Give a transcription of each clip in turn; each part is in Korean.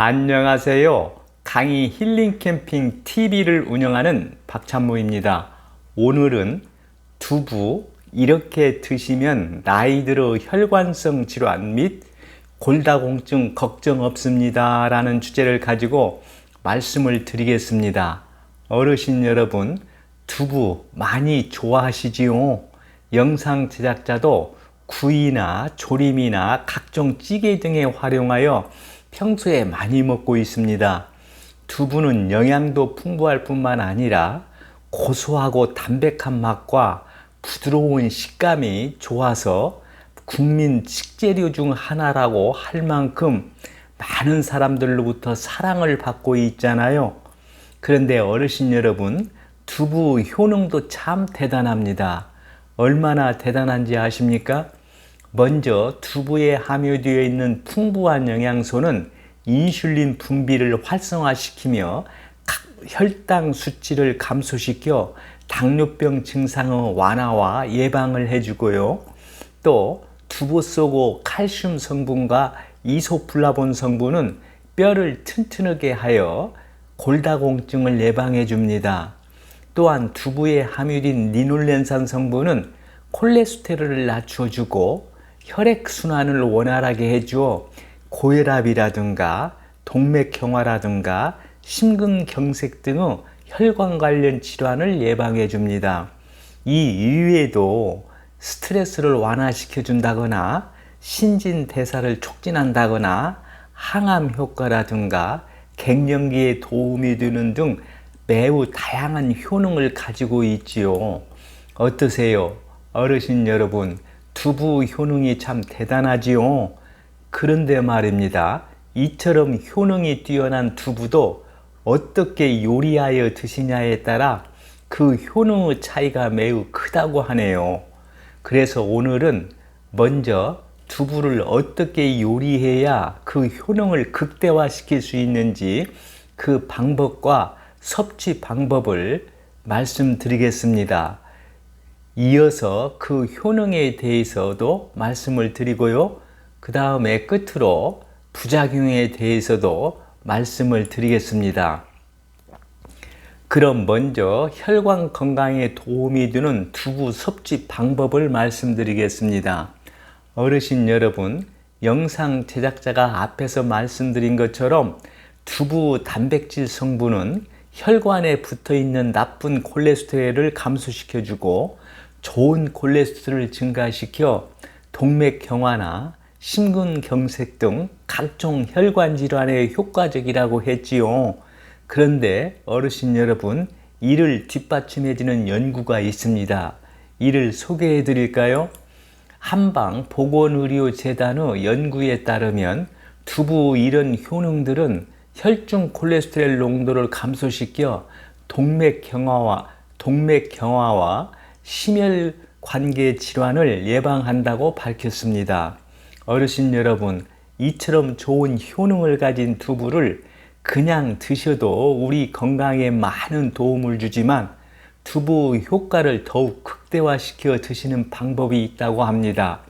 안녕하세요. 강의 힐링 캠핑 TV를 운영하는 박찬모입니다. 오늘은 두부 이렇게 드시면 나이 들어 혈관성 질환 및 골다공증 걱정 없습니다 라는 주제를 가지고 말씀을 드리겠습니다. 어르신 여러분, 두부 많이 좋아하시지요? 영상 제작자도 구이나 조림이나 각종 찌개 등에 활용하여 평소에 많이 먹고 있습니다. 두부는 영양도 풍부할 뿐만 아니라 고소하고 담백한 맛과 부드러운 식감이 좋아서 국민 식재료 중 하나라고 할 만큼 많은 사람들로부터 사랑을 받고 있잖아요. 그런데 어르신 여러분, 두부 효능도 참 대단합니다. 얼마나 대단한지 아십니까? 먼저 두부에 함유되어 있는 풍부한 영양소는 인슐린 분비를 활성화시키며 혈당 수치를 감소시켜 당뇨병 증상의 완화와 예방을 해주고요. 또 두부 속 칼슘 성분과 이소플라본 성분은 뼈를 튼튼하게 하여 골다공증을 예방해 줍니다. 또한 두부에 함유된 리놀렌산 성분은 콜레스테롤을 낮춰주고 혈액순환을 원활하게 해주어 고혈압이라든가 동맥경화라든가 심근경색 등의 혈관 관련 질환을 예방해 줍니다. 이 이외에도 스트레스를 완화시켜 준다거나 신진대사를 촉진한다거나 항암 효과라든가 갱년기에 도움이 되는 등 매우 다양한 효능을 가지고 있지요. 어떠세요? 어르신 여러분, 두부 효능이 참 대단하지요. 그런데 말입니다. 이처럼 효능이 뛰어난 두부도 어떻게 요리하여 드시냐에 따라 그 효능의 차이가 매우 크다고 하네요. 그래서 오늘은 먼저 두부를 어떻게 요리해야 그 효능을 극대화시킬 수 있는지 그 방법과 섭취 방법을 말씀드리겠습니다. 이어서 그 효능에 대해서도 말씀을 드리고요. 그 다음에 끝으로 부작용에 대해서도 말씀을 드리겠습니다. 그럼 먼저 혈관 건강에 도움이 되는 두부 섭취 방법을 말씀드리겠습니다. 어르신 여러분, 영상 제작자가 앞에서 말씀드린 것처럼 두부 단백질 성분은 혈관에 붙어있는 나쁜 콜레스테롤을 감소시켜주고 좋은 콜레스테롤을 증가시켜 동맥경화나 심근경색 등 각종 혈관 질환에 효과적이라고 했지요. 그런데 어르신 여러분, 이를 뒷받침해주는 연구가 있습니다. 이를 소개해 드릴까요? 한방보건의료재단의 연구에 따르면 두부 이런 효능들은 혈중 콜레스테롤 농도를 감소시켜 동맥경화와 심혈관계 질환을 예방한다고 밝혔습니다. 어르신 여러분, 이처럼 좋은 효능을 가진 두부를 그냥 드셔도 우리 건강에 많은 도움을 주지만 두부 효과를 더욱 극대화시켜 드시는 방법이 있다고 합니다.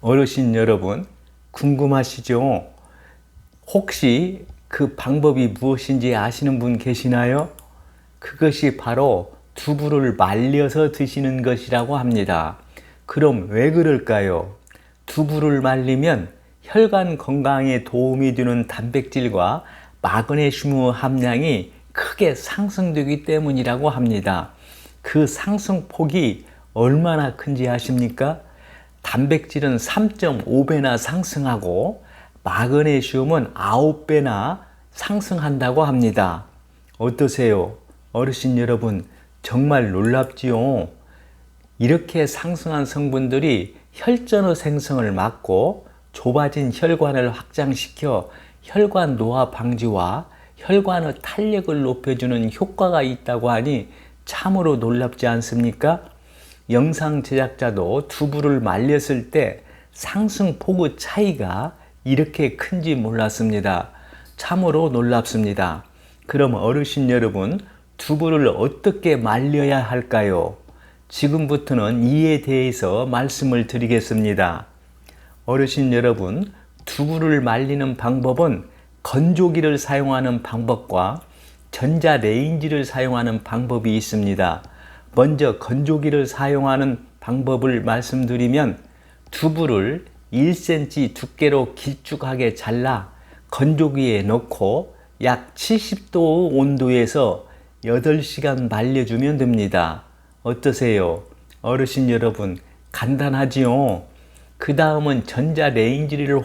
어르신 여러분, 궁금하시죠? 혹시 그 방법이 무엇인지 아시는 분 계시나요? 그것이 바로 두부를 말려서 드시는 것이라고 합니다. 그럼 왜 그럴까요? 두부를 말리면 혈관 건강에 도움이 되는 단백질과 마그네슘 함량이 크게 상승되기 때문이라고 합니다. 그 상승폭이 얼마나 큰지 아십니까? 단백질은 3.5배나 상승하고 마그네슘은 9배나 상승한다고 합니다. 어떠세요? 어르신 여러분, 정말 놀랍지요? 이렇게 상승한 성분들이 혈전의 생성을 막고 좁아진 혈관을 확장시켜 혈관 노화 방지와 혈관의 탄력을 높여주는 효과가 있다고 하니 참으로 놀랍지 않습니까? 영상 제작자도 두부를 말렸을 때 상승폭의 차이가 이렇게 큰지 몰랐습니다. 참으로 놀랍습니다. 그럼 어르신 여러분, 두부를 어떻게 말려야 할까요? 지금부터는 이에 대해서 말씀을 드리겠습니다. 어르신 여러분, 두부를 말리는 방법은 건조기를 사용하는 방법과 전자레인지를 사용하는 방법이 있습니다. 먼저 건조기를 사용하는 방법을 말씀드리면 두부를 1cm 두께로 길쭉하게 잘라 건조기에 넣고 약 70도 온도에서 8시간 말려주면 됩니다. 어떠세요? 어르신 여러분, 간단하지요? 그 다음은 전자레인지를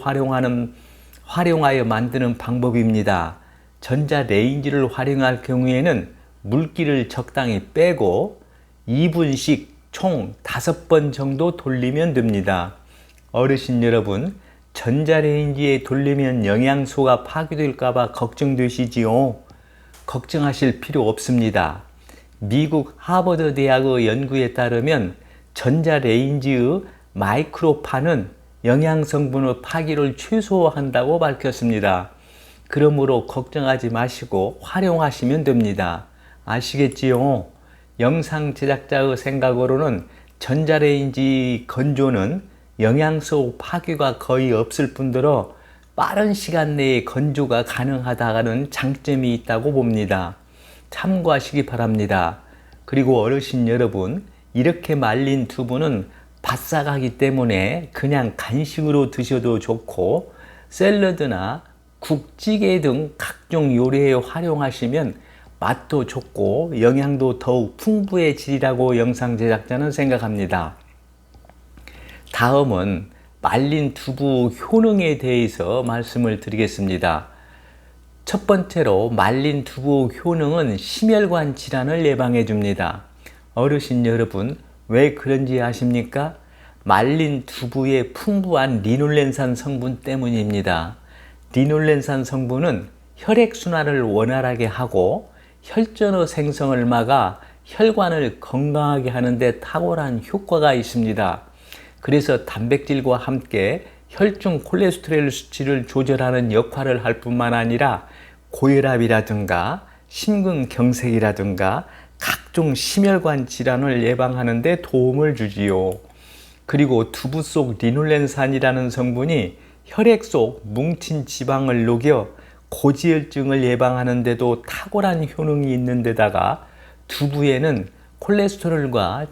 활용하여 만드는 방법입니다. 전자레인지를 활용할 경우에는 물기를 적당히 빼고 2분씩 총 5번 정도 돌리면 됩니다. 어르신 여러분, 전자레인지에 돌리면 영양소가 파괴될까봐 걱정되시지요? 걱정하실 필요 없습니다. 미국 하버드 대학의 연구에 따르면 전자레인지의 마이크로파는 영양성분의 파괴를 최소화한다고 밝혔습니다. 그러므로 걱정하지 마시고 활용하시면 됩니다. 아시겠지요? 영상 제작자의 생각으로는 전자레인지 건조는 영양소 파괴가 거의 없을 뿐더러 빠른 시간 내에 건조가 가능하다는 장점이 있다고 봅니다. 참고하시기 바랍니다. 그리고 어르신 여러분, 이렇게 말린 두부는 바싹하기 때문에 그냥 간식으로 드셔도 좋고 샐러드나 국, 찌개 등 각종 요리에 활용하시면 맛도 좋고 영양도 더욱 풍부해지리라고 영상 제작자는 생각합니다. 다음은 말린 두부 효능에 대해서 말씀을 드리겠습니다. 첫 번째로 말린 두부 효능은 심혈관 질환을 예방해 줍니다. 어르신 여러분, 왜 그런지 아십니까? 말린 두부의 풍부한 리놀렌산 성분 때문입니다. 리놀렌산 성분은 혈액순환을 원활하게 하고 혈전의 생성을 막아 혈관을 건강하게 하는 데 탁월한 효과가 있습니다. 그래서 단백질과 함께 혈중 콜레스테롤 수치를 조절하는 역할을 할 뿐만 아니라 고혈압이라든가 심근경색이라든가 각종 심혈관 질환을 예방하는 데 도움을 주지요. 그리고 두부 속 리놀렌산이라는 성분이 혈액 속 뭉친 지방을 녹여 고지혈증을 예방하는 데도 탁월한 효능이 있는 데다가 두부에는 콜레스테롤과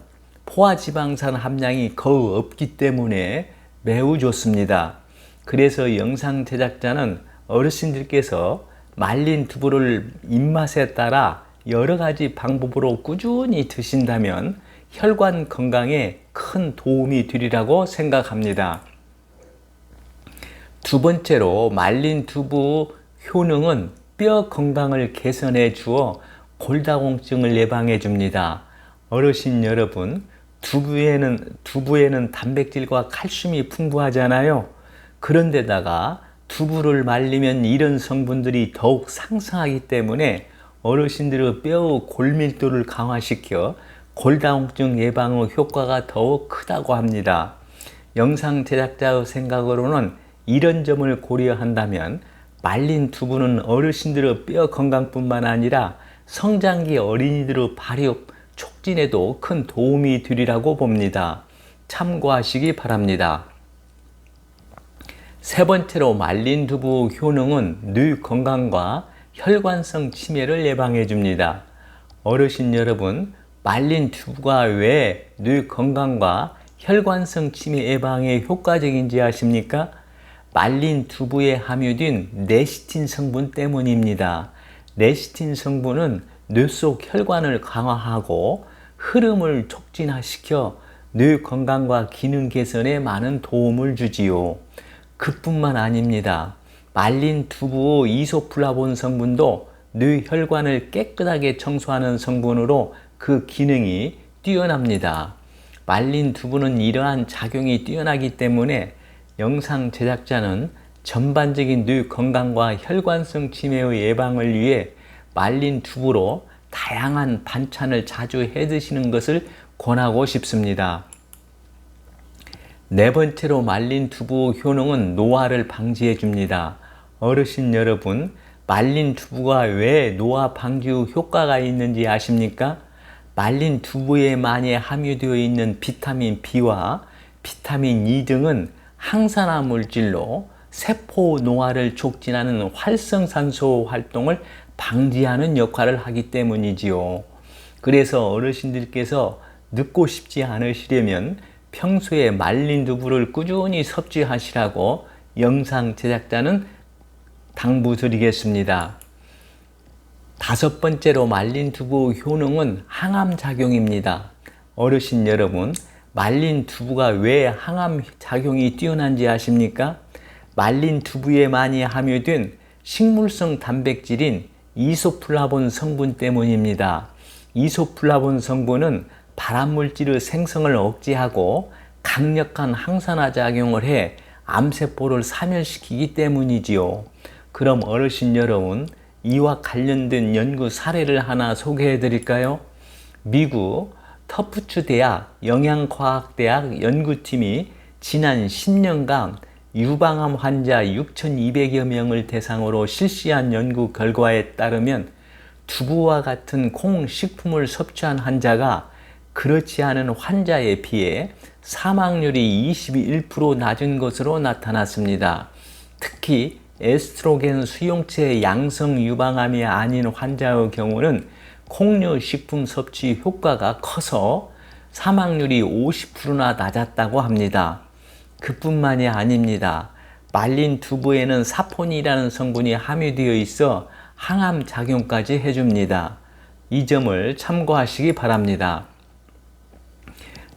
포화지방산 함량이 거의 없기 때문에 매우 좋습니다. 그래서 영상 제작자는 어르신들께서 말린 두부를 입맛에 따라 여러 가지 방법으로 꾸준히 드신다면 혈관 건강에 큰 도움이 되리라고 생각합니다. 두 번째로 말린 두부 효능은 뼈 건강을 개선해 주어 골다공증을 예방해 줍니다. 어르신 여러분, 두부에는 단백질과 칼슘이 풍부하잖아요. 그런데다가 두부를 말리면 이런 성분들이 더욱 상승하기 때문에 어르신들의 뼈의 골밀도를 강화시켜 골다공증 예방의 효과가 더욱 크다고 합니다. 영상 제작자의 생각으로는 이런 점을 고려한다면 말린 두부는 어르신들의 뼈 건강뿐만 아니라 성장기 어린이들의 발육 촉진에도 큰 도움이 되리라고 봅니다. 참고하시기 바랍니다. 세 번째로 말린 두부 효능은 뇌 건강과 혈관성 치매를 예방해 줍니다. 어르신 여러분, 말린 두부가 왜 뇌 건강과 혈관성 치매 예방에 효과적인지 아십니까? 말린 두부에 함유된 레시틴 성분 때문입니다. 레시틴 성분은 뇌 속 혈관을 강화하고 흐름을 촉진시켜 뇌 건강과 기능 개선에 많은 도움을 주지요. 그뿐만 아닙니다. 말린 두부 이소플라본 성분도 뇌 혈관을 깨끗하게 청소하는 성분으로 그 기능이 뛰어납니다. 말린 두부는 이러한 작용이 뛰어나기 때문에 영상 제작자는 전반적인 뇌 건강과 혈관성 치매의 예방을 위해 말린 두부로 다양한 반찬을 자주 해 드시는 것을 권하고 싶습니다. 네 번째로 말린 두부 효능은 노화를 방지해 줍니다. 어르신 여러분, 말린 두부가 왜 노화 방지 효과가 있는지 아십니까? 말린 두부에 많이 함유되어 있는 비타민 B와 비타민 E 등은 항산화 물질로 세포 노화를 촉진하는 활성산소 활동을 방지하는 역할을 하기 때문이지요. 그래서 어르신들께서 늙고 싶지 않으시려면 평소에 말린 두부를 꾸준히 섭취하시라고 영상 제작자는 당부드리겠습니다. 다섯 번째로 말린 두부 효능은 항암 작용입니다. 어르신 여러분, 말린 두부가 왜 항암 작용이 뛰어난지 아십니까? 말린 두부에 많이 함유된 식물성 단백질인 이소플라본 성분 때문입니다. 이소플라본 성분은 발암물질의 생성을 억제하고 강력한 항산화 작용을 해 암세포를 사멸시키기 때문이지요. 그럼 어르신 여러분, 이와 관련된 연구 사례를 하나 소개해 드릴까요? 미국 터프츠 대학 영양과학대학 연구팀이 지난 10년간 유방암 환자 6,200여 명을 대상으로 실시한 연구 결과에 따르면 두부와 같은 콩 식품을 섭취한 환자가 그렇지 않은 환자에 비해 사망률이 21% 낮은 것으로 나타났습니다. 특히 에스트로겐 수용체 양성 유방암이 아닌 환자의 경우는 콩류 식품 섭취 효과가 커서 사망률이 50%나 낮았다고 합니다. 그뿐만이 아닙니다. 말린 두부에는 사포닌이라는 성분이 함유되어 있어 항암 작용까지 해줍니다. 이 점을 참고하시기 바랍니다.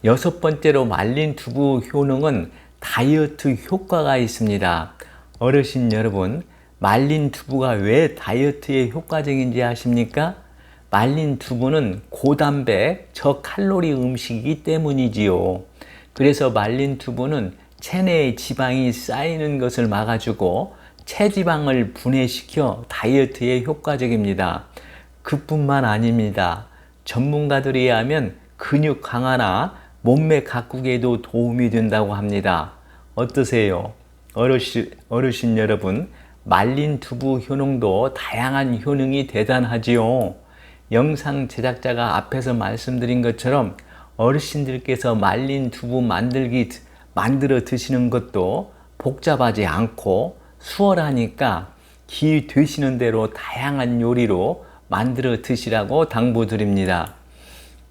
여섯 번째로 말린 두부 효능은 다이어트 효과가 있습니다. 어르신 여러분, 말린 두부가 왜 다이어트에 효과적인지 아십니까? 말린 두부는 고단백, 저칼로리 음식이기 때문이지요. 그래서 말린 두부는 체내에 지방이 쌓이는 것을 막아주고 체지방을 분해시켜 다이어트에 효과적입니다. 그뿐만 아닙니다. 전문가들에 의하면 근육 강화나 몸매 가꾸기에도 도움이 된다고 합니다. 어떠세요? 어르신 여러분, 말린 두부 효능도 다양한 효능이 대단하지요. 영상 제작자가 앞에서 말씀드린 것처럼 어르신들께서 말린 두부 만들어 드시는 것도 복잡하지 않고 수월하니까 기 되시는 대로 다양한 요리로 만들어 드시라고 당부드립니다.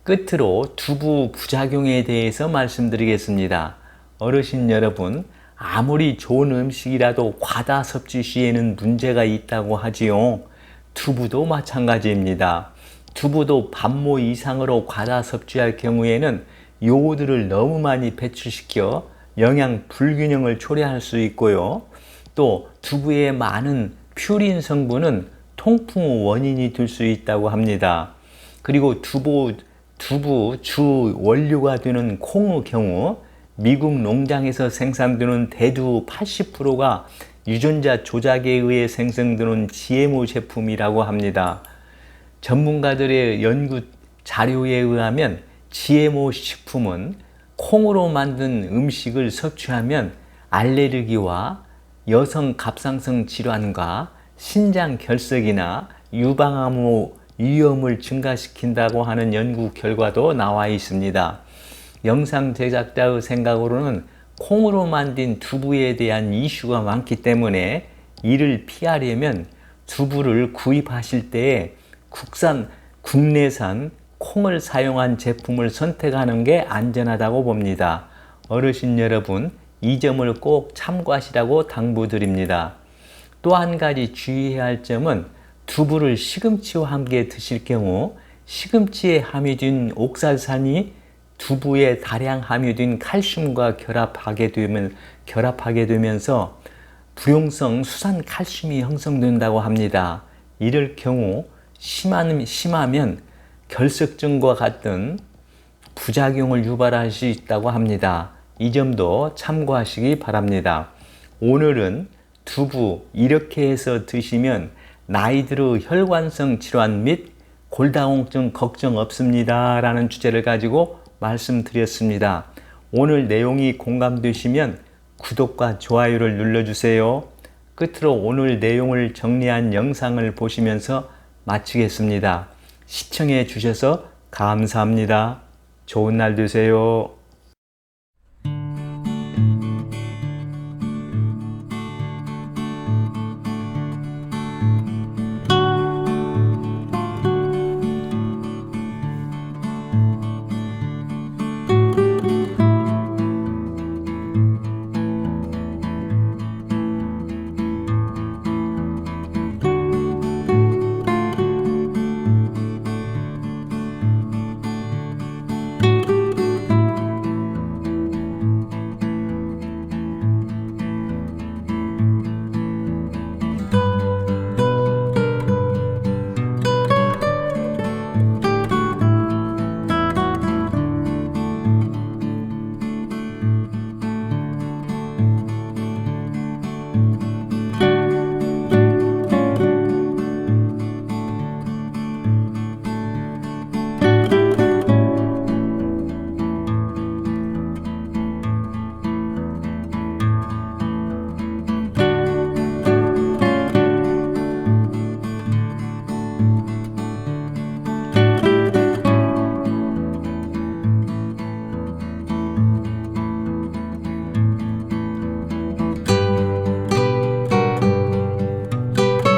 끝으로 두부 부작용에 대해서 말씀드리겠습니다. 어르신 여러분, 아무리 좋은 음식이라도 과다 섭취 시에는 문제가 있다고 하지요. 두부도 마찬가지입니다. 두부도 밥모 이상으로 과다 섭취할 경우에는 요오드를 너무 많이 배출시켜 영양 불균형을 초래할 수 있고요. 또 두부에 많은 퓨린 성분은 통풍의 원인이 될 수 있다고 합니다. 그리고 두부 주 원료가 되는 콩의 경우 미국 농장에서 생산되는 대두 80%가 유전자 조작에 의해 생성되는 GMO 제품이라고 합니다. 전문가들의 연구 자료에 의하면 GMO 식품은 콩으로 만든 음식을 섭취하면 알레르기와 여성 갑상선 질환과 신장 결석이나 유방암의 위험을 증가시킨다고 하는 연구 결과도 나와 있습니다. 영상 제작자의 생각으로는 콩으로 만든 두부에 대한 이슈가 많기 때문에 이를 피하려면 두부를 구입하실 때에 국내산 콩을 사용한 제품을 선택하는 게 안전하다고 봅니다. 어르신 여러분, 이 점을 꼭 참고하시라고 당부드립니다. 또 한 가지 주의해야 할 점은 두부를 시금치와 함께 드실 경우 시금치에 함유된 옥살산이 두부에 다량 함유된 칼슘과 결합하게 되면서 불용성 수산 칼슘이 형성된다고 합니다. 이럴 경우 심하면 결석증과 같은 부작용을 유발할 수 있다고 합니다. 이 점도 참고하시기 바랍니다. 오늘은 두부 이렇게 해서 드시면 나이 들어 혈관성 질환 및 골다공증 걱정 없습니다 라는 주제를 가지고 말씀드렸습니다. 오늘 내용이 공감되시면 구독과 좋아요를 눌러주세요. 끝으로 오늘 내용을 정리한 영상을 보시면서 마치겠습니다. 시청해 주셔서 감사합니다. 좋은 날 되세요.